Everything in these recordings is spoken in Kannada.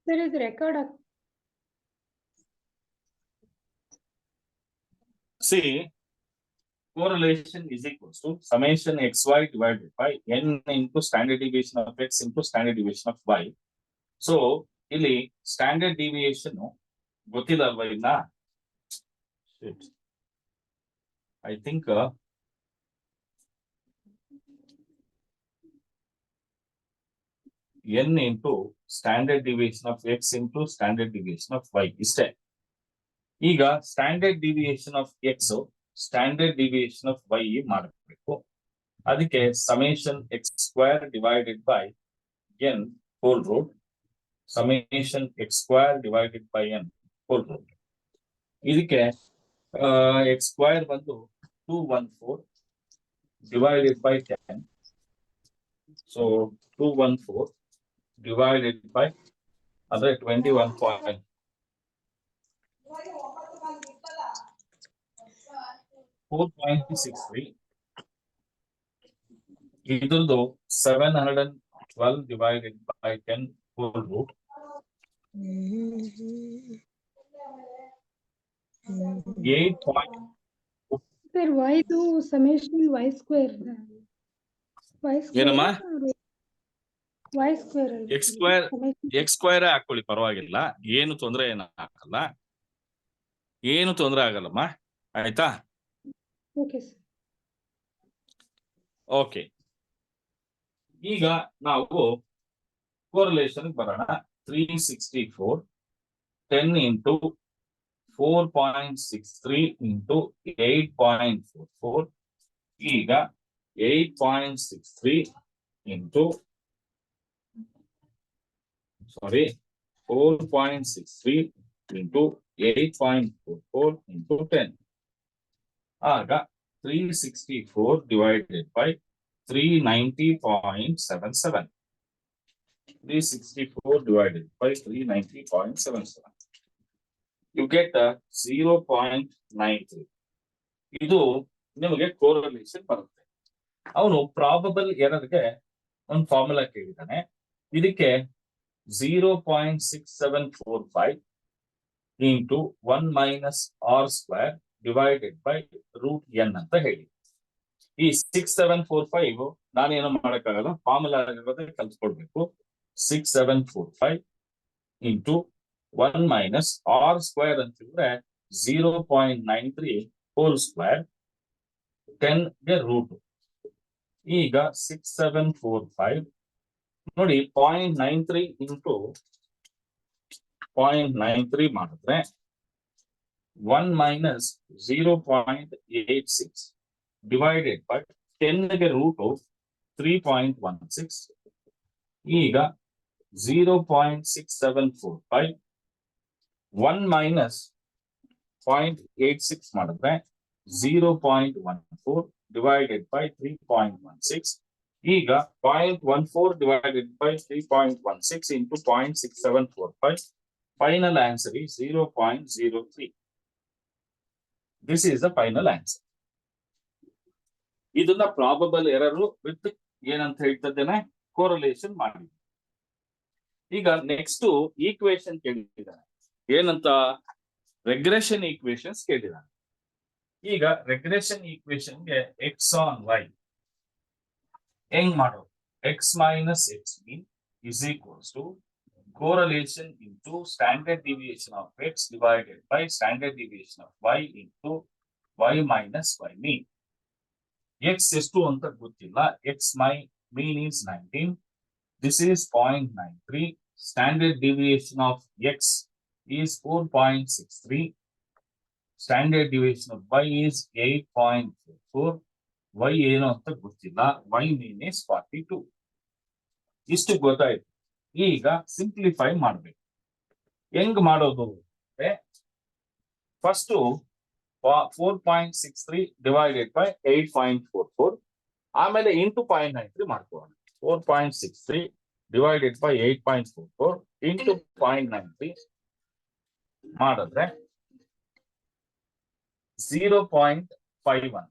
There is record. See, correlation is equals to summation xy divided by n into standard deviation of x into standard deviation of y. So, ಇಲ್ಲಿ standard deviation ಗೊತ್ತಿಲ್ಲ ಅಲ್ವಾ ಇನ್ನ? I think n into standard deviation of x into standard deviation of y ಇಷ್ಟೇ. ಈಗ standard deviation of X standard deviation of Y ಮಾಡಬೇಕು. ಅದಕ್ಕೆ summation X square divided by N whole root summation X square divided by N whole root. ಇದಕ್ಕೆ ಎಕ್ಸ್ ಸ್ಕ್ವೇರ್ ಬಂದು 214 divided by 10. So 214 divided by other 21.4.63 ಇದೊಂದು 712 divided by 10 whole root 8. Sir, why do summation y square? ಏನಮ್ಮ? Y square. x square ಹಾಕೊಳ್ಳಿ, ಪರವಾಗಿಲ್ಲ, ಏನು ತೊಂದರೆ ಹಾಕಲ್ಲ, ಏನು ತೊಂದರೆ ಆಗಲ್ಲಮ್ಮ, ಆಯ್ತಾ? Okay sir. ಓಕೆ, ಈಗ ನಾವು ಕೋರಿಲೇಷನ್ ಬರೋಣ. 364 10 into 4.63 into 8.44. ಈಗ 8.63 into 4.63 into 8.44 into 10. ಆಗ 364 divided by 390.77. 364 divided by 390.77. You get a 0.93. ಇದು ನಿಮಗೆ ಕೋರಿಲೇಷನ್ ಬರುತ್ತೆ. ಅವನು ಪ್ರಾಬಬಲ್ ಎರರ್ಗೆ ಒಂದು ಫಾರ್ಮುಲಾ ಕೇಳಿದ್ದಾನೆ. ಇದಕ್ಕೆ 0.6745 into 1 minus r square divided by root n ಅಂತ ಹೇಳಿ. ಈ 6745 ನಾನೇನು ಮಾಡಕ್ಕಾಗಲ್ಲ, formula ಕಲ್ತ್ಕೊಳ್ಬೇಕು. 6745 into 1 minus r square ಅಂತ ಹೇಳಿದ್ರೆ 0.93 whole square 10 ಗೆ ರೂಟ್. ಈಗ 6745 ನೋಡಿ 0.93 into 0.93 ಮಾಡಿದ್ರೆ 1 minus 0.86 divided by 10 ಗೆ ರೂಟ್ 3.16. ಈಗ 0.6745 1 minus 0.86 ಮಾಡಿದ್ರೆ 0.14 divided by 3.16. ಈಗ 0.14 divided by 3.16 into 0.6745. Final answer is 0.03. This is the final answer. ಇದನ್ನ ಪ್ರಾಬಬಲ್ ಎರರ್ ವಿತ್ ಏನಂತ ಹೇಳ್ತಿದ್ದೇನೆ, ಕೋರಿಲೇಷನ್ ಮಾಡಿ. ಈಗ ನೆಕ್ಸ್ಟ್ ಈಕ್ವೇಶನ್ ಕೇಳಿದ್ದಾನೆ, ಏನಂತ? ರೆಗ್ರೆಷನ್ ಈಕ್ವೇಶನ್ಸ್ ಕೇಳಿದ್ದಾನೆ. ಈಗ ರೆಗ್ರೆಷನ್ ಈಕ್ವೇಶನ್ಗೆ ಎಕ್ಸ್ ಆನ್ ವೈ ಹೆಂಗ್ ಮಾಡೋದು? X minus X mean is equals to correlation into standard deviation of x divided by standard deviation of y into y minus y mean. x ಎಷ್ಟು ಅಂತ ಗೊತ್ತಿಲ್ಲ. x mean is 19. This is 0.93. Standard deviation of x is 4.63. Standard deviation of y is 8.44. y ಏನು ಅಂತ ಗೊತ್ತಿಲ್ಲ. y mean is 42. ಇಷ್ಟು ಗೊತ್ತಾಯ್ತು. ಈಗ ಸಿಂಪ್ಲಿಫೈ ಮಾಡಬೇಕು. ಹೆಂಗ್ ಮಾಡೋದು ಅಂದ್ರೆ ಫಸ್ಟ್ 4.63 divided by 8.44 ಆಮೇಲೆ ಇಂಟು 0.93 ಮಾಡ್ಕೊಳ್ಳೋಣ. 4.63 divided by 8.44 ಇಂಟು 0.93 ಮಾಡಿದ್ರೆ 0.51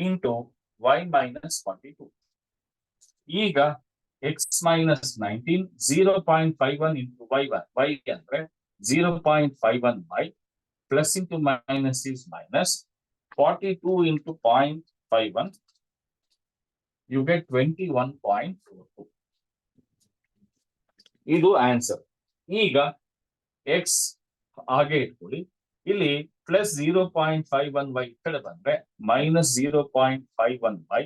ಇಂಟು y minus 42. ಈಗ X minus 19 0.51 into y1 y ಅಂದ್ರೆ 0.51y plus into minus is minus 42 into 0.51 you get 21.42 ಇದು ಆನ್ಸರ್. ಈಗ ಎಕ್ಸ್ ಹಾಗೆ ಇಟ್ಕೊಳ್ಳಿ, ಇಲ್ಲಿ ಪ್ಲಸ್ 0.51y ಕಡೆ ಬಂದ್ರೆ minus 0.51y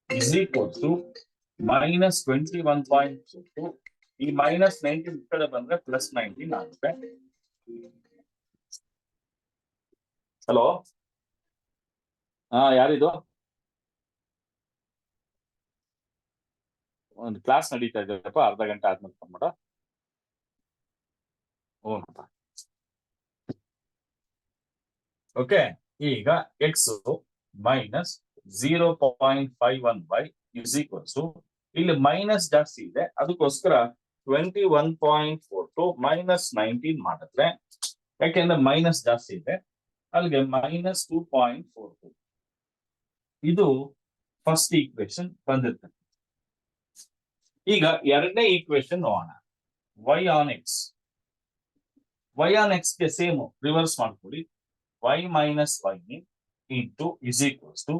is equal to minus 21.22. ಈ ಮೈನಸ್ 19 ಕಡೆ ಬಂದ್ರೆ ಪ್ಲಸ್ 19 ಆಗುತ್ತೆ. ಹಲೋ, ಯಾರಿದು? ಒಂದು ಕ್ಲಾಸ್ ನಡೀತಾ ಇದೆಯಪ್ಪ, ಅರ್ಧ ಗಂಟೆ ಆದ್ಮೇಲೆ ಫೋನ್ ಮಾಡ. ಓಕೆ, ಈಗ X minus 0.51y is equals to, ಇಲ್ಲಿ ಮೈನಸ್ ಜಾಸ್ತಿ ಇದೆ ಅದಕ್ಕೋಸ್ಕರ 21.42 ಮೈನಸ್ 19 ಮಾಡಿದ್ರೆ, ಯಾಕೆಂದ್ರೆ ಮೈನಸ್ ಜಾಸ್ತಿ ಇದೆ ಅಲ್ಲಿಗೆ ಮೈನಸ್ 2.42. ಇದು ಫಸ್ಟ್ ಈಕ್ವೇಶನ್ ಬಂದಿರ್ತದೆ. ಈಗ ಎರಡನೇ ಈಕ್ವೇಶನ್ ನೋಡೋಣ. y on x ಗೆ ಸೇಮ್ ರಿವರ್ಸ್ ಮಾಡ್ಕೊಳ್ಳಿ. y minus y into is equals to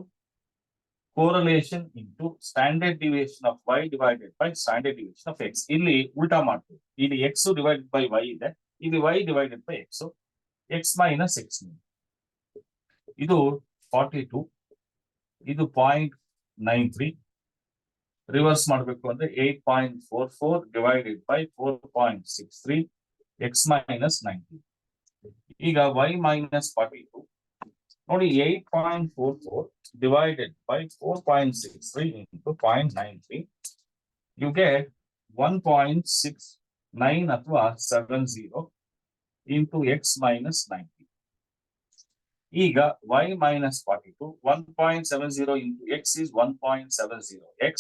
correlation into standard deviation of y divided by standard deviation of x. ಇಲ್ಲಿ ಉಲ್ಟಾ ಮಾಡ್ತೀವಿ. ಇಲ್ಲಿ x divided by y ಇದೆ, ಇಲ್ಲಿ y divided by x. x minus x ಇದು 42, ಇದು 0.93. ರಿವರ್ಸ್ ಮಾಡಬೇಕು ಅಂದ್ರೆ 8.44 divided by 4.63 x minus 19. ಈಗ y minus 42 ನೋಡಿ, 8.44 divided by 4.63 into 0.93 you get 1.69 ಅಥವಾ 70 into x minus 19. ಈಗ y minus 42 1.70 into x is 1.70 x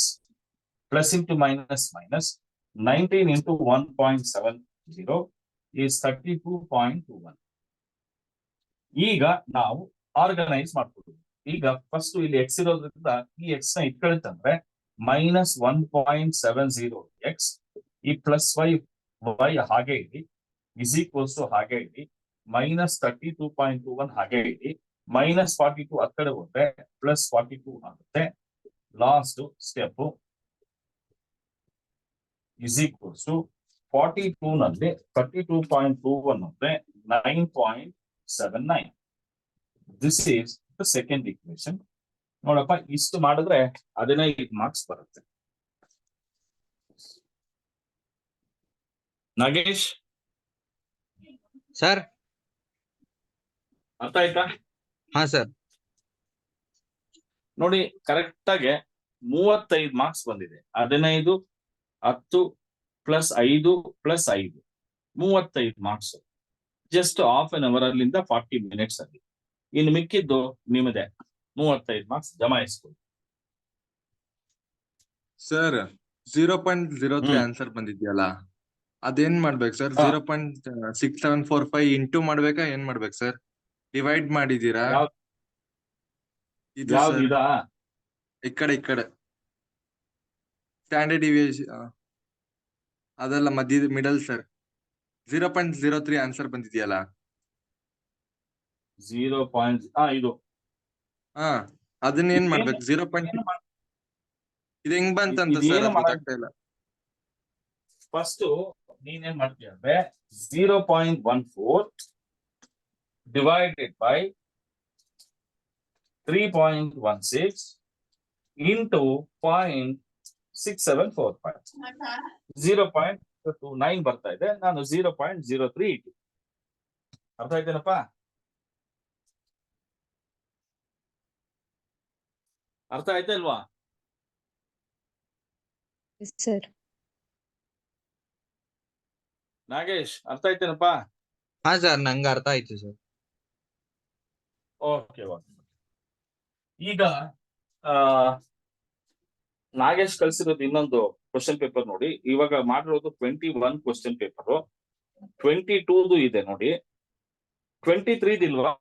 plus into minus minus 19 into 1.70 is 32.21. ಈಗ ನಾವು ಆರ್ಗನೈಸ್ ಮಾಡ್ಕೊಳ್ತೀವಿ. ಈಗ ಫಸ್ಟ್ ಇಲ್ಲಿ ಎಕ್ಸ್ ಇರೋದ್ರಿಂದ ಈ ಎಕ್ಸ್ ನ ಇಟ್ಕೊಳ್ತಂದ್ರೆ ಮೈನಸ್ 1.70 ಎಕ್ಸ್, ಈ ಪ್ಲಸ್ y ಹಾಗೆ ಇಡಿ, ಇಸ್ ಈಕ್ವಲ್ಸ್ ಟು ಹಾಗೆ ಇಡಿ, ಮೈನಸ್ 32.21 ಹಾಗೆ ಇಡಿ, ಮೈನಸ್ 42 ಆ ಕಡೆ ಹೋದ್ರೆ ಪ್ಲಸ್ 42 ಆಗುತ್ತೆ. Last step is equals to 42 ನಲ್ಲಿ 32.21 ಅಂದ್ರೆ 9.79. This is the second equation. ನೋಡಪ್ಪ, ಇಷ್ಟು ಮಾಡಿದ್ರೆ 15 ಮಾರ್ಕ್ಸ್ ಬರುತ್ತೆ. ನಾಗೇಶ್ ಸರ್, ಅರ್ಥ ಆಯ್ತಾ? ಹಾ ಸರ್. ನೋಡಿ, ಕರೆಕ್ಟ್ ಆಗಿ 35 ಮಾರ್ಕ್ಸ್ ಬಂದಿದೆ. 15 10 plus 5 plus 5 35 marks. Just half an hour ಅಲ್ಲಿಂದ 40 ಮಿನಿಟ್ಸ್ ಅಲ್ಲಿ. ಇನ್ನು ಮಿಕ್ಕಿದ್ದು ನಿಮ್ಮದೇ 35 ಮಾರ್ಕ್ಸ್ ಜಮಾಯಿಸ್ಕೊಳ್ಳಿ. ಸರ್ 0.03 ಆನ್ಸರ್ ಬಂದಿದ್ಯಲ್ಲ, ಅದೇನ್ ಮಾಡ್ಬೇಕು ಸರ್? 0.6745 ಇಂಟು ಮಾಡ್ಬೇಕಾ, ಏನ್ ಮಾಡ್ಬೇಕು ಸರ್? ಡಿವೈಡ್ ಮಾಡಿದೀರಾ? ಇದು ಸರ್, ಈ ಕಡೆ ಸ್ಟ್ಯಾಂಡರ್ಡ್ ಡಿವಿಯೇಷನ್ ಅದೆಲ್ಲ ಮಧ್ಯ ಮಿಡಲ್ ಸರ್. 0.03 ಆನ್ಸರ್ ಬಂದಿದ್ಯಲ್ಲ, 0. ಇದು ಹಾ, ಅದನ್ನ ಏನ್ ಮಾಡ್ಬೇಕು? 0. ಇದು ಹೆಂಗ್ ಬಂತಂತ ಸರ್ ಗೊತ್ತಾಗ್ತಾ ಇಲ್ಲ. ಫಸ್ಟ್ ನೀನೇನ್ ಮಾಡ್ತೀಯ ಅಂದ್ರೆ 0.14 divided by 3.16 into 0.6745 0.29 ಬರ್ತಾ ಇದೆ. ನಾನು 0.03 ಇಟ್ಟು. ಅರ್ಥ ಆಯ್ತೇನಪ್ಪ? ಅರ್ಥ ಆಯ್ತಾ ಇಲ್ವಾ? ಸರ್, ನಾಗೇಶ್, ಅರ್ಥ ಆಯ್ತೇನಪ್ಪ? ಹಾ ಸರ್, ನಂಗೆ ಅರ್ಥ ಆಯ್ತು ಸರ್. ಓಕೆ. ಈಗ ನಾಗೇಶ್ ಕಳ್ಸಿರೋದು ಇನ್ನೊಂದು ಕ್ವಶನ್ ಪೇಪರ್ ನೋಡಿ. ಇವಾಗ ಮಾಡಿರೋದು 21 ಕ್ವಶನ್ ಪೇಪರ್. 22 ಇದೆ ನೋಡಿ. 23 ಇಲ್ವಾ?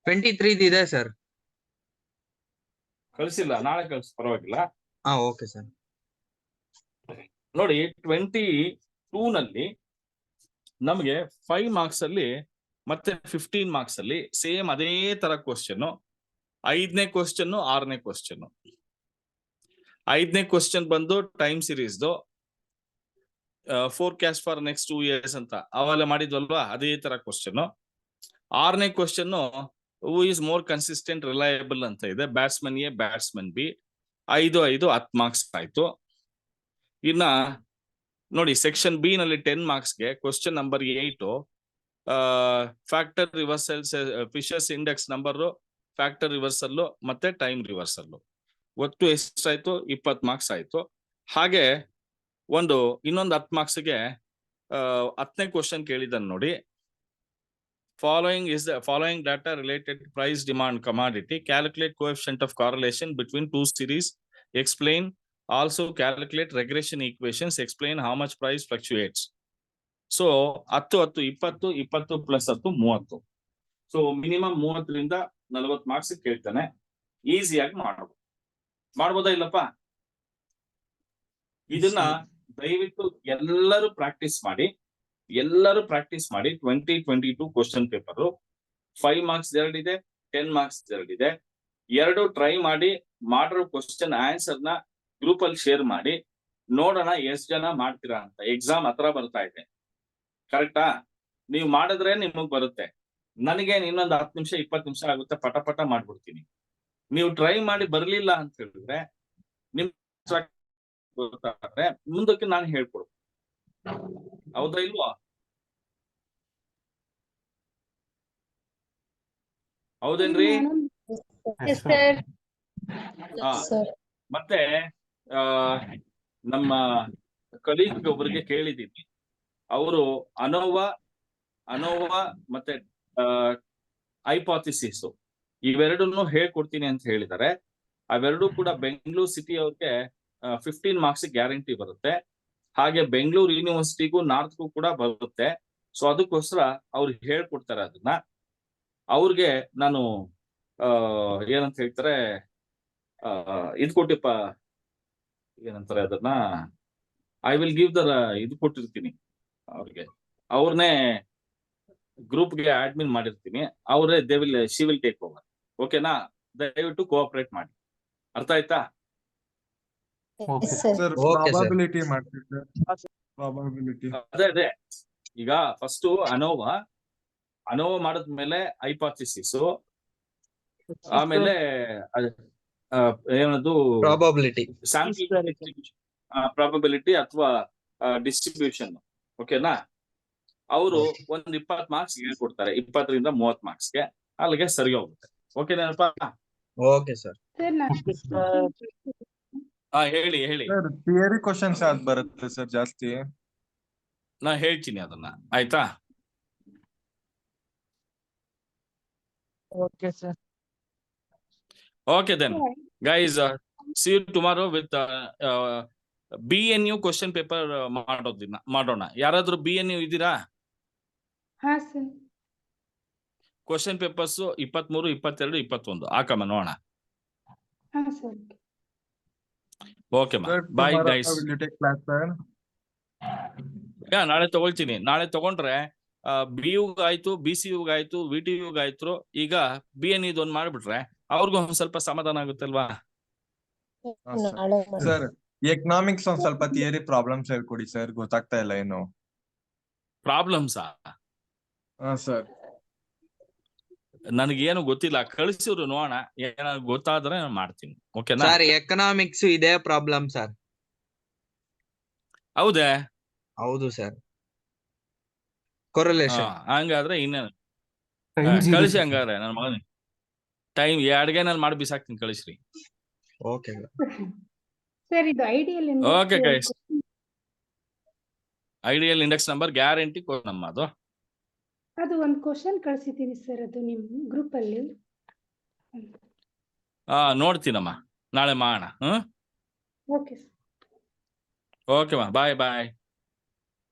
23 ಇದೆ ಸರ್. ಕಳ್ಸಿಲ್ಲ, ನಾಳೆ ಕಳ್ಸಿ, ಪರವಾಗಿಲ್ಲ. ಹಾ, ಓಕೆ ಸರ್. ನೋಡಿ 22 ನಲ್ಲಿ ನಮಗೆ 5 ಮಾರ್ಕ್ಸ್ ಅಲ್ಲಿ ಮತ್ತೆ 15 ಮಾರ್ಕ್ಸ್ ಅಲ್ಲಿ ಸೇಮ್ ಅದೇ ತರ ಕ್ವಶನ್. 5ನೇ ಕ್ವಶನ್ 6ನೇ ಕ್ವಶನ್. 5ನೇ ಕ್ವಶನ್ ಬಂದು time series forecast for next 2 years ಅಂತ ಅವೆಲ್ಲ ಮಾಡಿದ್ವಲ್ವಾ, ಅದೇ ತರ ಕ್ವಶನ್. 6ನೇ question who is more consistent reliable ಅಂತ ಇದೆ. Batsman A, batsman B. 5 10 marks ಆಯ್ತು. ಇನ್ನ ನೋಡಿ ಸೆಕ್ಷನ್ ಬಿ ನಲ್ಲಿ 10 ಮಾರ್ಕ್ಸ್ಗೆ question number 8 factor reversal, Fisher's index number, factor reversal ಮತ್ತೆ ಟೈಮ್ ರಿವರ್ಸಲ್. ಒಟ್ಟು ಎಷ್ಟಾಯ್ತು? 20 ಮಾರ್ಕ್ಸ್ ಆಯ್ತು. ಹಾಗೆ ಇನ್ನೊಂದು 10 ಮಾರ್ಕ್ಸ್ಗೆ 10ನೇ ಕ್ವಶನ್ ಕೇಳಿದಾನೆ ನೋಡಿ. Following data related to price, demand, commodity. Calculate coefficient of correlation between two series. Explain. Also calculate regression equations. Explain how much price fluctuates. So 10 10 20 20 plus 10 30. So minimum 30 ರಿಂದ 40 ಮಾರ್ಕ್ಸ್ ಕೇಳ್ತಾನೆ. ಈಸಿಯಾಗಿ ಮಾಡ್ಬೋದಾ ಇಲ್ಲಪ್ಪ? ಇದನ್ನ ದಯವಿಟ್ಟು ಎಲ್ಲರೂ ಪ್ರಾಕ್ಟೀಸ್ ಮಾಡಿ. 2022 ಕ್ವಶನ್ ಪೇಪರ್ 5 ಮಾರ್ಕ್ಸ್ 2 ಇದೆ, 10 ಮಾರ್ಕ್ಸ್ 2 ಇದೆ. 2 ಟ್ರೈ ಮಾಡಿ ಮಾಡಿರೋ ಕ್ವಶನ್ ಆನ್ಸರ್ ನ ಗ್ರೂಪ್ ಅಲ್ಲಿ ಶೇರ್ ಮಾಡಿ, ನೋಡೋಣ ಎಷ್ಟು ಜನ ಮಾಡ್ತೀರಾ ಅಂತ. ಎಕ್ಸಾಮ್ ಹತ್ರ ಬರ್ತಾ ಇದೆ, ಕರೆಕ್ಟಾ? ನೀವು ಮಾಡಿದ್ರೆ ನಿಮಗ್ ಬರುತ್ತೆ. ನನಗೆ ಇನ್ನೊಂದು 10 ನಿಮಿಷ 20 ನಿಮಿಷ ಆಗುತ್ತೆ, ಪಟ ಪಟ ಮಾಡ್ಬಿಡ್ತೀನಿ. ನೀವು ಟ್ರೈ ಮಾಡಿ ಬರ್ಲಿಲ್ಲ ಅಂತ ಹೇಳಿದ್ರೆ ನಿಮ್ ಗೊತ್ತಾದ್ರೆ ಮುಂದಕ್ಕೆ ನಾನು ಹೇಳ್ಕೊಡ್ತೀನಿ. ಹೌದಾ ಇಲ್ವಾ? ಹೌದೇನ್ರಿ? ಮತ್ತೆ ನಮ್ಮ ಕಲೀಗ್ ಒಬ್ಬರಿಗೆ ಕೇಳಿದೀನಿ, ಅವರು ಅನೋವಾ ಮತ್ತೆ ಹೈಪಾಥಿಸಿಸ್ ಇವೆರಡನ್ನು ಹೇಳ್ಕೊಡ್ತೀನಿ ಅಂತ ಹೇಳಿದ್ದಾರೆ. ಅವೆರಡು ಕೂಡ ಬೆಂಗಳೂರು ಸಿಟಿ ಅವ್ರಿಗೆ 15 ಮಾರ್ಕ್ಸ್ ಗ್ಯಾರಂಟಿ ಬರುತ್ತೆ. ಹಾಗೆ ಬೆಂಗಳೂರು ಯೂನಿವರ್ಸಿಟಿಗೂ ನಾರ್ತ್ಗೂ ಕೂಡ ಬರುತ್ತೆ. ಸೊ ಅದಕ್ಕೋಸ್ಕರ ಅವ್ರು ಹೇಳ್ಕೊಡ್ತಾರೆ. ಅದನ್ನ ಅವ್ರಿಗೆ ನಾನು ಏನಂತ ಹೇಳ್ತಾರೆ, ಇದು ಕೊಟ್ಟಿಪ್ಪ, ಏನಂತಾರೆ ಅದನ್ನ, ಐ ವಿಲ್ ಗಿವ್ ಇದು ಕೊಟ್ಟಿರ್ತೀನಿ ಅವ್ರಿಗೆ. ಅವ್ರನ್ನೇ ಗ್ರೂಪ್ಗೆ ಅಡ್ಮಿನ್ ಮಾಡಿರ್ತೀನಿ. ಅವರೇ ಶಿ ವಿಲ್ ಟೇಕ್ ಓವರ್. ಓಕೆನಾ? ದಯವಿಟ್ಟು ಕೋಆಪರೇಟ್ ಮಾಡಿ. ಅರ್ಥ ಆಯ್ತಾ? ಸರ್ ಪ್ರಾಬಬಿಲಿಟಿ ಮಾಡ್ತೀವಿ ಸರ್. ಪ್ರಾಬಬಿಲಿಟಿ ಅದೇ ಈಗ ಫಸ್ಟ್ ಅನೋವಾ ಮಾಡಿದ್ಮೇಲೆ ಹೈಪಾಥಿಸಿಸ್, ಆಮೇಲೆ ಏನದು ಪ್ರಾಬಬಿಲಿಟಿ, ಪ್ರಾಬಬಿಲಿಟಿ ಅಥವಾ ಡಿಸ್ಟ್ರಿಬ್ಯೂಷನ್. ಓಕೆನಾ? ಅವರು 20 ಮಾರ್ಕ್ಸ್ ಹೇಳ್ಕೊಡ್ತಾರೆ, 20 ರಿಂದ 30 ಮಾರ್ಕ್ಸ್ಗೆ. ಅಲ್ಲಿಗೆ ಸರಿ ಹೋಗುತ್ತೆ. ಓಕೆನಪ್ಪ? Okay sir. ಹೇಳಿ ಸರ್ ಥಿಯರಿ ಕ್ವಶನ್ಸ್ ಯಾವ್ದು ಬರುತ್ತೆ ಸರ್ ಜಾಸ್ತಿ? ನಾ ಹೇಳ್ತೀನಿ ಅದನ್ನ, ಆಯ್ತಾ? Okay, sir. Okay then, guys, see you tomorrow with BNU question paper ಮಾಡೋಣ. ಯಾರಾದ್ರೂ BNU ಇದ್ದೀರಾ? ಹಾ ಸರ್. ಕ್ವಶನ್ ಪೇಪರ್ಸ್ 23, 22, 21 ಹಾಕಮ್ಮ ನೋಡೋಣ. ಹಾ ಸರ್. Okay bye guys. ನಾಳೆ ತಗೊಳ್ತೀನಿ. ನಾಳೆ ತಗೊಂಡ್ರೆ BU-ಗಾಯ್ತು, BCU-ಗಾಯ್ತು, VTU-ಗಾಯ್ತು. ಈಗ BNU ಇದೊಂದು ಮಾಡ್ಬಿಟ್ರೆ ಅವ್ರಿಗೂ ಒಂದ್ ಸ್ವಲ್ಪ ಸಮಾಧಾನ ಆಗುತ್ತಲ್ವಾ? ಸರ್ ಎಕನಾಮಿಕ್ಸ್ ಒಂದ್ ಸ್ವಲ್ಪ ಥಿಯರಿ ಪ್ರಾಬ್ಲಮ್ಸ್ ಹೇಳ್ಕೊಡಿ ಸರ್, ಗೊತ್ತಾಗ್ತಾ ಇಲ್ಲ ಏನು. ಪ್ರಾಬ್ಲಮ್ಸಾ? ಸರ್ ನನಗೇನು ಗೊತ್ತಿಲ್ಲ, ಕಳಿಸಿದ್ರು ನೋಡೋಣ. ಏನಾದ್ರು ಗೊತ್ತಾದ್ರೆ ಮಾಡ್ತೀನಿ. ಓಕೆನಾ ಸರ್? ಎಕನಾಮಿಕ್ಸ್ ಇದೆ ಪ್ರಾಬ್ಲಮ್ ಸರ್. ಹೌದೇ? ಹೌದು ಸರ್. ಕೊರಲೇಷನ್. ಹಂಗಾದ್ರೆ ಇನ್ನೇನು ಕಳಿಸಿ. ಹಂಗಾದ್ರೆ ನನ್ನ ಮಗನ ಟೈಮ್ 2 ನಾನು ಮಾಡಿ ಬಿಸಾಕ್ತೀನಿ, ಕಳಿಸ್ರಿ. ಓಕೆ ಸರ್ ಇದು ideal okay guys, ideal index number guarantee ನಮ್ಮ ಅದು ಒಂದು ಕ್ವಶನ್ ಕಳಿಸಿದ್ದೀನಿ ಸರ್, ಅದು ನಿಮ್ ಗ್ರೂಪ್ ಅಲ್ಲಿ. ನೋಡ್ತೀನಮ್ಮ, ನಾಳೆ ಮಾಡೋಣ. ಓಕೆ ಓಕೆಮ್ಮ, ಬಾಯ್ ಬಾಯ್.